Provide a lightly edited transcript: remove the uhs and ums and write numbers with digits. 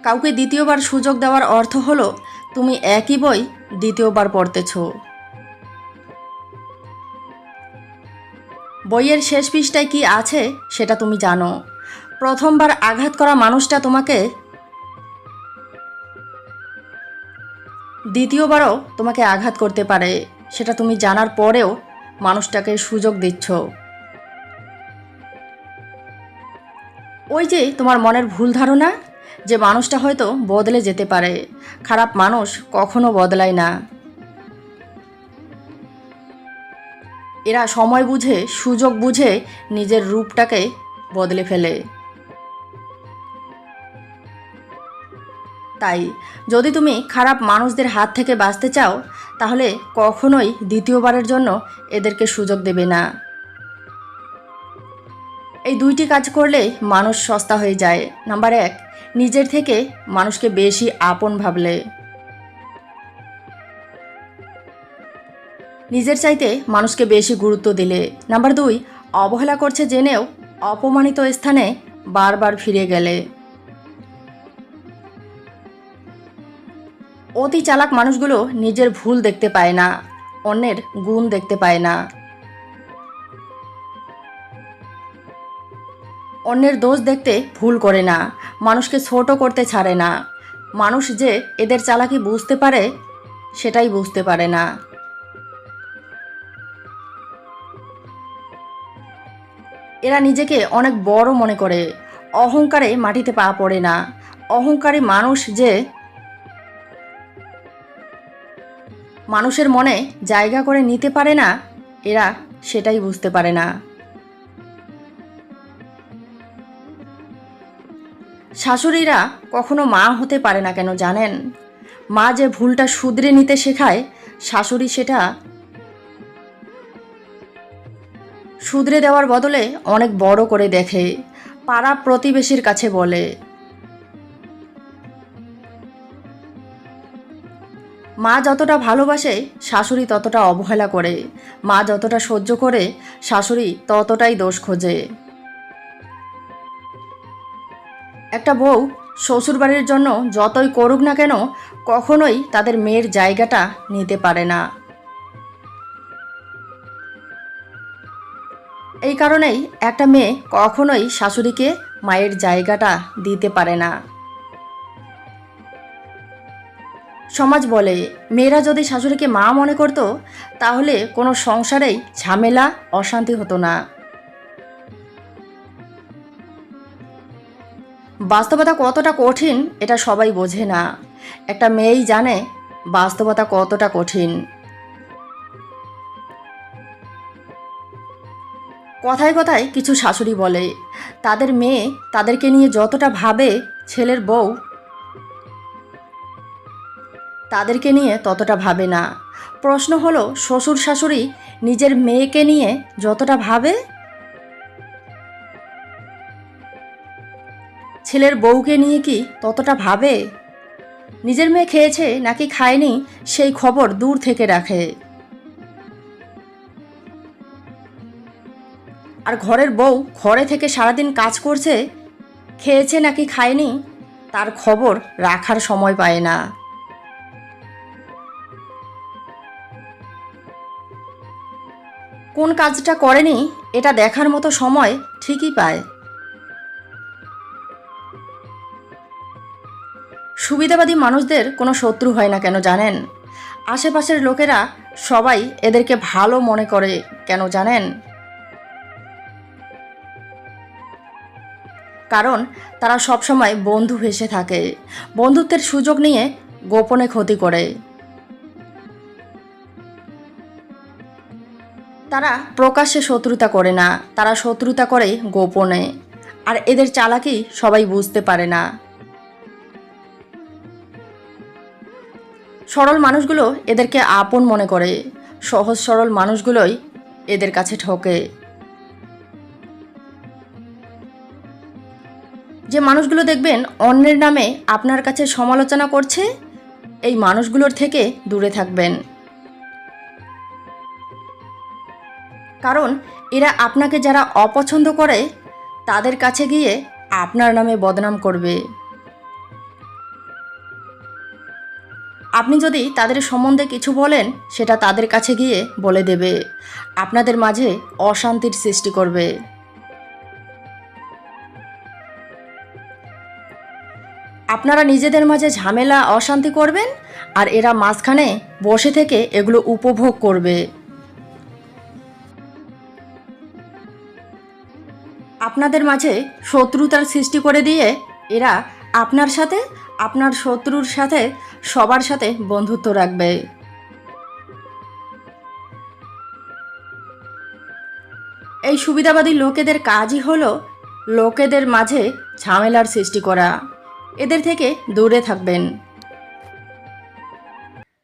কাউকে দ্বিতীয়বার সুযোগ দেওয়ার অর্থ হলো তুমি একই বই দ্বিতীয়বার পড়তেছ। বইয়ের শেষ পৃষ্ঠায় কি আছে সেটা তুমি জানো। প্রথমবার আঘাত করা মানুষটা তোমাকে দ্বিতীয়বারও তোমাকে আঘাত করতে পারে, সেটা তুমি জানার পরেও মানুষটাকে সুযোগ দিচ্ছ। ওই যে তোমার মনের ভুল ধারণা যে মানুষটা হয়তো বদলে যেতে পারে, খারাপ মানুষ কখনো বদলায় না। এরা সময় বুঝে, সুযোগ বুঝে নিজের রূপটাকে বদলে ফেলে। তাই যদি তুমি খারাপ মানুষদের হাত থেকে বাঁচতে চাও, তাহলে কখনোই দ্বিতীয়বারের জন্য এদেরকে সুযোগ দেবে না। এই দুইটি কাজ করলে মানুষ সস্তা হয়ে যায়। নাম্বার 1, নিজের থেকে মানুষকে বেশি আপন ভাবলে। নিজের চাইতে মানুষকে বেশি গুরুত্ব দিলে। নাম্বার 2, অবহেলা করছে জেনেও অপমানিত স্থানে বারবার ফিরে গেলে। অতি চালাক মানুষগুলো নিজের ভুল দেখতে পায় না, অন্যের গুণ দেখতে পায় না। অন্যের দোষ দেখতে ভুল করে না, মানুষকে ছোট করতে ছাড়ে না। মানুষ যে এদের চালাকি বুঝতে পারে সেটাই বুঝতে পারে না। এরা নিজেকে অনেক বড় মনে করে, অহংকারে মাটিতে পা পড়ে না। অহংকারী মানুষ যে মানুষের মনে জায়গা করে নিতে পারে না, এরা সেটাই বুঝতে পারে না। শাশুড়িরা কখনো মা হতে পারে না কেন জানেন? মা যে ভুলটা শুধরে নিতে শেখায়, শাশুড়ি সেটা শুধরে দেওয়ার বদলে অনেক বড় করে দেখে, পাড়া প্রতিবেশীর কাছে বলে। মা যতটা ভালোবাসে শাশুড়ি ততটা অবহেলা করে, মা যতটা সহ্য করে শাশুড়ি ততটাই দোষ খোঁজে। একটা বউ শ্বশুরবাড়ির জন্য যতই করুক না কেন, কখনোই তাদের মেয়ের জায়গাটা নিতে পারে না। এই কারণেই একটা মেয়ে কখনোই শাশুড়িকে মায়ের জায়গাটা দিতে পারে না। সমাজ বলে মেয়েরা যদি শাশুড়িকে মা মনে করত, তাহলে কোনো সংসারেই ঝামেলা অশান্তি হতো না। বাস্তবতা কতটা কঠিন এটা সবাই বোঝে না, একটা মেয়েই জানে বাস্তবতা কতটা কঠিন। কথায় কথায় কিছু শাশুড়ি বলে তাদের মেয়ে তাদেরকে নিয়ে যতটা ভাবে, ছেলের বউ তাদেরকে নিয়ে ততটা ভাবে না। প্রশ্ন হলো, শ্বশুর শাশুড়ি নিজের মেয়েকে নিয়ে যতটা ভাবে, ছেলের বউকে নিয়ে কি ততটা ভাবে? নিজের মেয়ে খেয়েছে নাকি খায়নি সেই খবর দূর থেকে রাখে। আর ঘরের বউ ঘরে থেকে সারাদিন কাজ করছে, খেয়েছে নাকি খায়নি তার খবর রাখার সময় পায় না। কোন কাজটা করেনি এটা দেখার মতো সময় ঠিকই পায়। সুবিধাবাদী মানুষদের কোনো শত্রু হয় না কেন জানেন? আশেপাশের লোকেরা সবাই এদেরকে ভালো মনে করে কেন জানেন? কারণ তারা সবসময় বন্ধু ভেসে থাকে, বন্ধুত্বের সুযোগ নিয়ে গোপনে ক্ষতি করে। তারা প্রকাশ্যে শত্রুতা করে না, তারা শত্রুতা করে গোপনে। আর এদের চালাকি সবাই বুঝতে পারে না। সরল মানুষগুলো এদেরকে আপন মনে করে, সহজ সরল মানুষগুলোই এদের কাছে ঠকে। যে মানুষগুলো দেখবেন অন্যের নামে আপনার কাছে সমালোচনা করছে, এই মানুষগুলোর থেকে দূরে থাকবেন। কারণ এরা আপনাকে যারা অপছন্দ করে তাদের কাছে গিয়ে আপনার নামে বদনাম করবে। আপনি যদি তাদের সম্বন্ধে কিছু বলেন, সেটা তাদের কাছে গিয়ে বলে দেবে, আপনাদের মাঝে অশান্তির সৃষ্টি করবে। আপনারা নিজেদের মাঝে ঝামেলা অশান্তি করবেন, আর এরা মাঝখানে বসে থেকে এগুলো উপভোগ করবে। আপনাদের মাঝে শত্রুতার সৃষ্টি করে দিয়ে এরা আপনার সাথে, আপনার শত্রুর সাথে, সবার সাথে বন্ধুত্ব রাখবে। এই সুবিধাবাদী লোকেদের কাজই হলো লোকেদের মাঝে ঝামেলার সৃষ্টি করা। এদের থেকে দূরে থাকবেন।